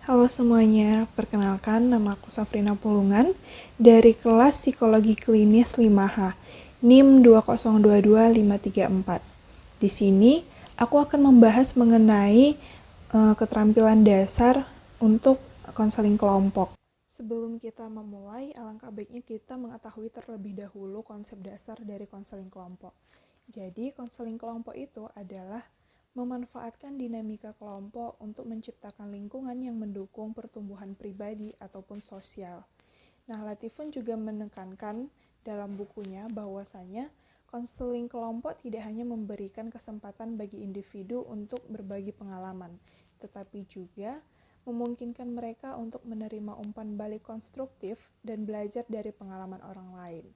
Halo semuanya, perkenalkan nama aku Safrina Pulungan dari kelas Psikologi Klinis 5H, NIM 2022534. Di sini aku akan membahas mengenai keterampilan dasar untuk konseling kelompok. Sebelum kita memulai, alangkah baiknya kita mengetahui terlebih dahulu konsep dasar dari konseling kelompok. Jadi, konseling kelompok itu adalah memanfaatkan dinamika kelompok untuk menciptakan lingkungan yang mendukung pertumbuhan pribadi ataupun sosial. Nah, Latifun juga menekankan dalam bukunya bahwasanya konseling kelompok tidak hanya memberikan kesempatan bagi individu untuk berbagi pengalaman, tetapi juga memungkinkan mereka untuk menerima umpan balik konstruktif dan belajar dari pengalaman orang lain.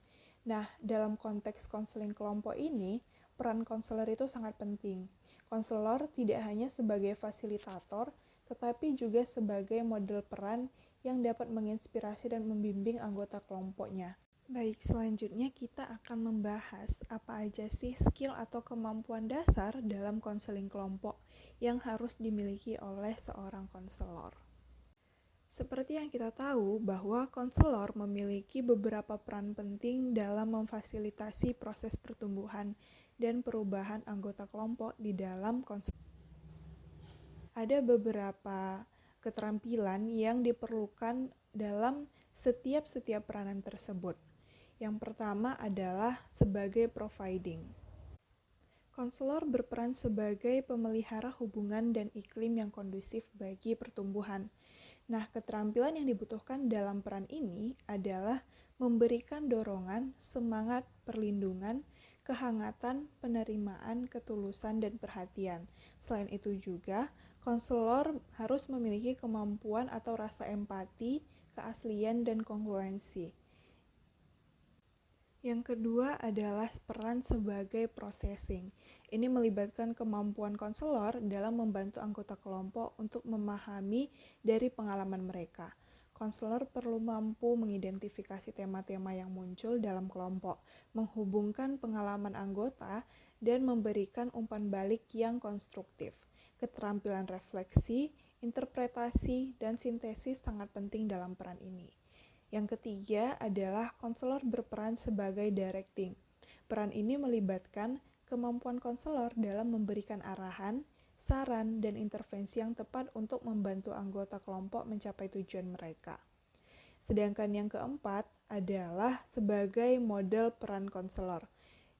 Nah, dalam konteks konseling kelompok ini, peran konselor itu sangat penting. Konselor tidak hanya sebagai fasilitator, tetapi juga sebagai model peran yang dapat menginspirasi dan membimbing anggota kelompoknya. Baik, selanjutnya kita akan membahas apa aja sih skill atau kemampuan dasar dalam konseling kelompok yang harus dimiliki oleh seorang konselor. Seperti yang kita tahu bahwa konselor memiliki beberapa peran penting dalam memfasilitasi proses pertumbuhan dan perubahan anggota kelompok di dalam konseling. Ada beberapa keterampilan yang diperlukan dalam setiap peranan tersebut. Yang pertama adalah sebagai providing. Konselor berperan sebagai pemelihara hubungan dan iklim yang kondusif bagi pertumbuhan. Nah, keterampilan yang dibutuhkan dalam peran ini adalah memberikan dorongan, semangat, perlindungan, kehangatan, penerimaan, ketulusan, dan perhatian. Selain itu juga, konselor harus memiliki kemampuan atau rasa empati, keaslian, dan kongruensi. Yang kedua adalah peran sebagai processing. Ini melibatkan kemampuan konselor dalam membantu anggota kelompok untuk memahami dari pengalaman mereka. Konselor perlu mampu mengidentifikasi tema-tema yang muncul dalam kelompok, menghubungkan pengalaman anggota, dan memberikan umpan balik yang konstruktif. Keterampilan refleksi, interpretasi, dan sintesis sangat penting dalam peran ini. Yang ketiga adalah konselor berperan sebagai directing. Peran ini melibatkan kemampuan konselor dalam memberikan arahan, saran, dan intervensi yang tepat untuk membantu anggota kelompok mencapai tujuan mereka. Sedangkan yang keempat adalah sebagai model peran konselor.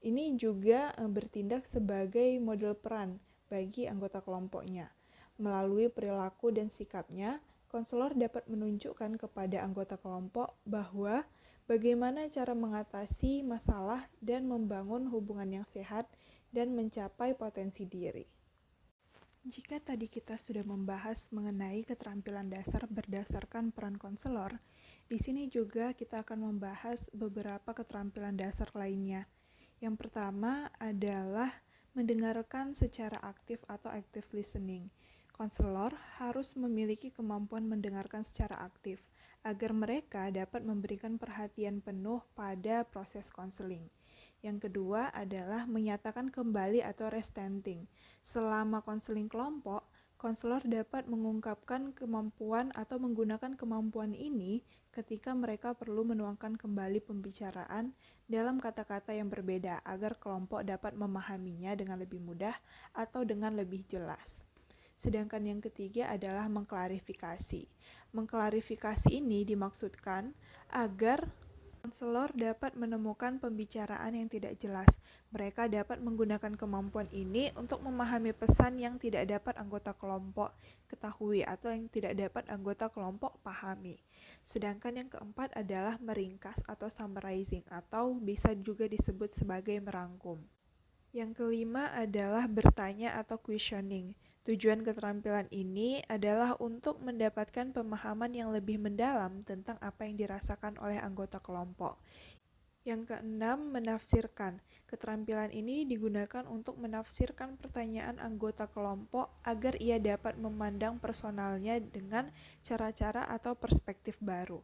Ini juga bertindak sebagai model peran bagi anggota kelompoknya. Melalui perilaku dan sikapnya, konselor dapat menunjukkan kepada anggota kelompok bahwa bagaimana cara mengatasi masalah dan membangun hubungan yang sehat dan mencapai potensi diri. Jika tadi kita sudah membahas mengenai keterampilan dasar berdasarkan peran konselor, di sini juga kita akan membahas beberapa keterampilan dasar lainnya. Yang pertama adalah mendengarkan secara aktif atau active listening. Konselor harus memiliki kemampuan mendengarkan secara aktif agar mereka dapat memberikan perhatian penuh pada proses konseling. Yang kedua adalah menyatakan kembali atau restanting. Selama konseling kelompok, konselor dapat mengungkapkan kemampuan atau menggunakan kemampuan ini ketika mereka perlu menuangkan kembali pembicaraan dalam kata-kata yang berbeda agar kelompok dapat memahaminya dengan lebih mudah atau dengan lebih jelas. Sedangkan yang ketiga adalah mengklarifikasi. Mengklarifikasi ini dimaksudkan agar konselor dapat menemukan pembicaraan yang tidak jelas. Mereka dapat menggunakan kemampuan ini untuk memahami pesan yang tidak dapat anggota kelompok ketahui atau yang tidak dapat anggota kelompok pahami. Sedangkan yang keempat adalah meringkas atau summarizing atau bisa juga disebut sebagai merangkum. Yang kelima adalah bertanya atau questioning. Tujuan keterampilan ini adalah untuk mendapatkan pemahaman yang lebih mendalam tentang apa yang dirasakan oleh anggota kelompok. Yang keenam, menafsirkan. Keterampilan ini digunakan untuk menafsirkan pertanyaan anggota kelompok agar ia dapat memandang personalnya dengan cara-cara atau perspektif baru.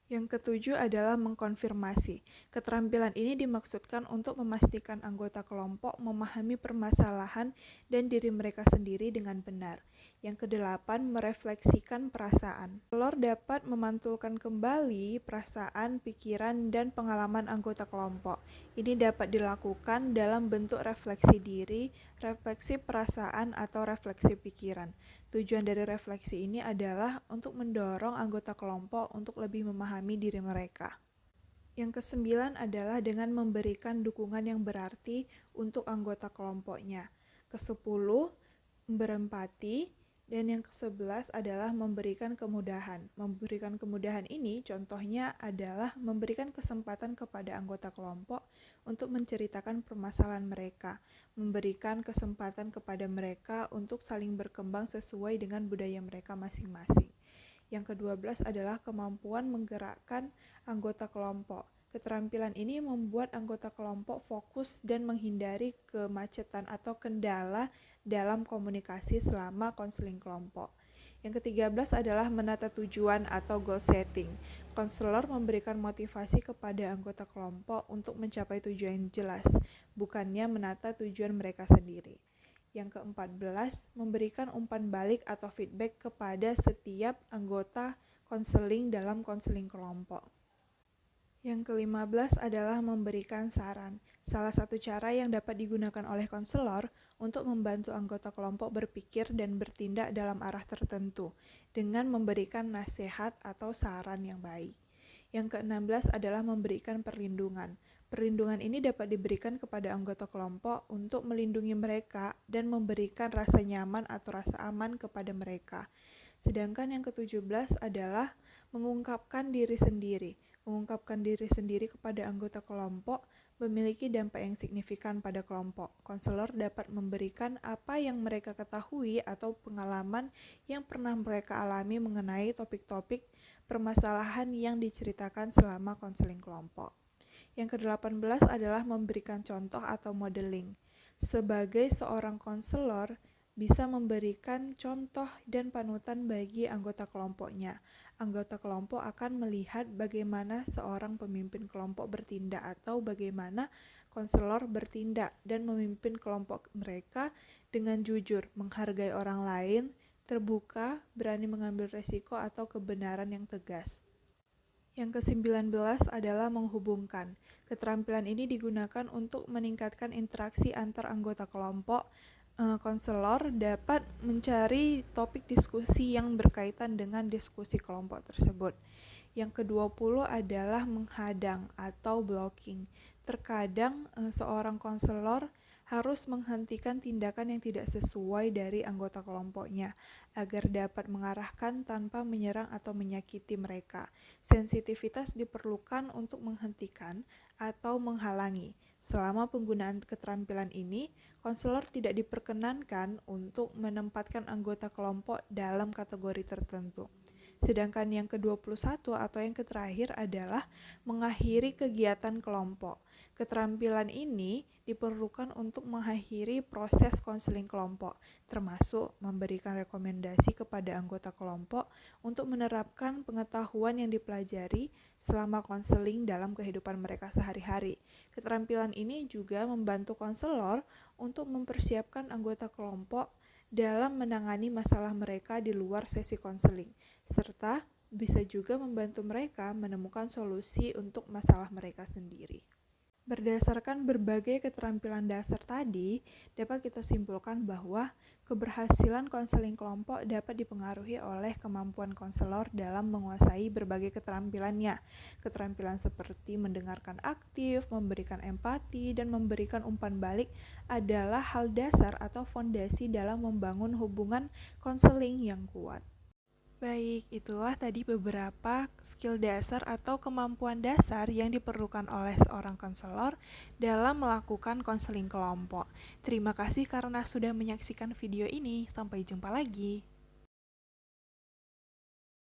Yang ketujuh adalah mengkonfirmasi. Keterampilan ini dimaksudkan untuk memastikan anggota kelompok memahami permasalahan dan diri mereka sendiri dengan benar. Yang kedelapan, merefleksikan perasaan. Konselor dapat memantulkan kembali perasaan, pikiran, dan pengalaman anggota kelompok. Ini dapat dilakukan dalam bentuk refleksi diri, refleksi perasaan, atau refleksi pikiran. Tujuan dari refleksi ini adalah untuk mendorong anggota kelompok untuk lebih memahami diri mereka. Yang kesembilan adalah dengan memberikan dukungan yang berarti untuk anggota kelompoknya. Kesepuluh, berempati, dan yang ke-11 adalah memberikan kemudahan. Memberikan kemudahan ini contohnya adalah memberikan kesempatan kepada anggota kelompok untuk menceritakan permasalahan mereka, memberikan kesempatan kepada mereka untuk saling berkembang sesuai dengan budaya mereka masing-masing. Yang ke-12 adalah kemampuan menggerakkan anggota kelompok. Keterampilan ini membuat anggota kelompok fokus dan menghindari kemacetan atau kendala dalam komunikasi selama konseling kelompok. Yang ke-13 adalah menata tujuan atau goal setting. Konselor memberikan motivasi kepada anggota kelompok untuk mencapai tujuan yang jelas, bukannya menata tujuan mereka sendiri. Yang ke-14, memberikan umpan balik atau feedback kepada setiap anggota konseling dalam konseling kelompok. Yang ke-15 adalah memberikan saran. Salah satu cara yang dapat digunakan oleh konselor untuk membantu anggota kelompok berpikir dan bertindak dalam arah tertentu dengan memberikan nasihat atau saran yang baik. Yang ke-16 adalah memberikan perlindungan. Perlindungan ini dapat diberikan kepada anggota kelompok untuk melindungi mereka dan memberikan rasa nyaman atau rasa aman kepada mereka. Sedangkan yang ke-17 adalah mengungkapkan diri sendiri. Mengungkapkan diri sendiri kepada anggota kelompok memiliki dampak yang signifikan pada kelompok. Konselor dapat memberikan apa yang mereka ketahui atau pengalaman yang pernah mereka alami mengenai topik-topik permasalahan yang diceritakan selama konseling kelompok. Yang ke-18 adalah memberikan contoh atau modeling. Sebagai seorang konselor, bisa memberikan contoh dan panutan bagi anggota kelompoknya. Anggota kelompok akan melihat bagaimana seorang pemimpin kelompok bertindak atau bagaimana konselor bertindak dan memimpin kelompok mereka dengan jujur, menghargai orang lain, terbuka, berani mengambil resiko atau kebenaran yang tegas. Yang ke-19 adalah menghubungkan. Keterampilan ini digunakan untuk meningkatkan interaksi antar anggota kelompok. Konselor dapat mencari topik diskusi yang berkaitan dengan diskusi kelompok tersebut. Yang ke-20 adalah menghadang atau blocking. Terkadang seorang konselor harus menghentikan tindakan yang tidak sesuai dari anggota kelompoknya agar dapat mengarahkan tanpa menyerang atau menyakiti mereka. Sensitivitas diperlukan untuk menghentikan atau menghalangi. Selama penggunaan keterampilan ini, konselor tidak diperkenankan untuk menempatkan anggota kelompok dalam kategori tertentu. Sedangkan yang ke-21 atau yang terakhir adalah mengakhiri kegiatan kelompok. Keterampilan ini diperlukan untuk mengakhiri proses konseling kelompok, termasuk memberikan rekomendasi kepada anggota kelompok untuk menerapkan pengetahuan yang dipelajari selama konseling dalam kehidupan mereka sehari-hari. Keterampilan ini juga membantu konselor untuk mempersiapkan anggota kelompok dalam menangani masalah mereka di luar sesi konseling, serta bisa juga membantu mereka menemukan solusi untuk masalah mereka sendiri. Berdasarkan berbagai keterampilan dasar tadi, dapat kita simpulkan bahwa keberhasilan konseling kelompok dapat dipengaruhi oleh kemampuan konselor dalam menguasai berbagai keterampilannya. Keterampilan seperti mendengarkan aktif, memberikan empati, dan memberikan umpan balik adalah hal dasar atau fondasi dalam membangun hubungan konseling yang kuat. Baik, itulah tadi beberapa skill dasar atau kemampuan dasar yang diperlukan oleh seorang konselor dalam melakukan konseling kelompok. Terima kasih karena sudah menyaksikan video ini. Sampai jumpa lagi.